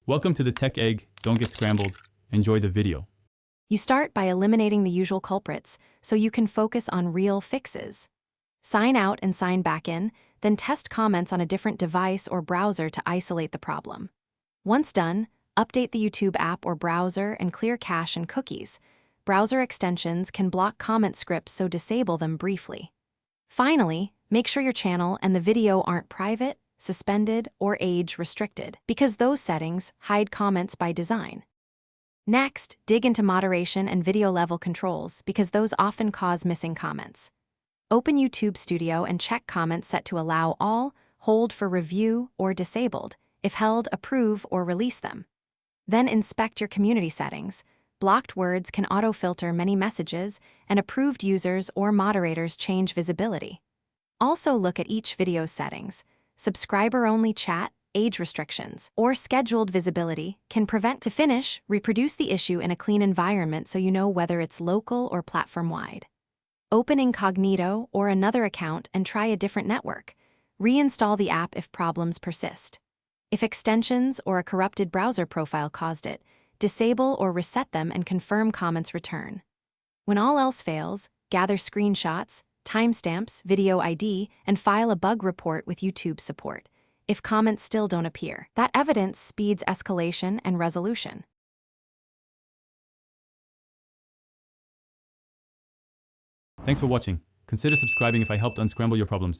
Welcome to the Tech Egg. Don't get scrambled. Enjoy the video. You start by eliminating the usual culprits so you can focus on real fixes. Sign out and sign back in, then test comments on a different device or browser to isolate the problem. Once done, update the YouTube app or browser and clear cache and cookies. Browser extensions can block comment scripts, so disable them briefly. Finally, make sure your channel and the video aren't private, suspended, or age-restricted, because those settings hide comments by design. Next, dig into moderation and video level controls, because those often cause missing comments. Open YouTube Studio and check comments set to allow all, hold for review, or disabled. If held, approve or release them. Then inspect your community settings. Blocked words can auto-filter many messages, and approved users or moderators change visibility. Also look at each video's settings. Subscriber-only chat, age restrictions, or scheduled visibility can prevent to finish. Reproduce the issue in a clean environment so you know whether it's local or platform-wide. Open incognito or another account and try a different network. Reinstall the app if problems persist. If extensions or a corrupted browser profile caused it, disable or reset them and confirm comments return. When all else fails, gather screenshots, timestamps, video ID, and file a bug report with YouTube support. If comments still don't appear, that evidence speeds escalation and resolution. Thanks for watching. Consider subscribing if I helped unscramble your problems.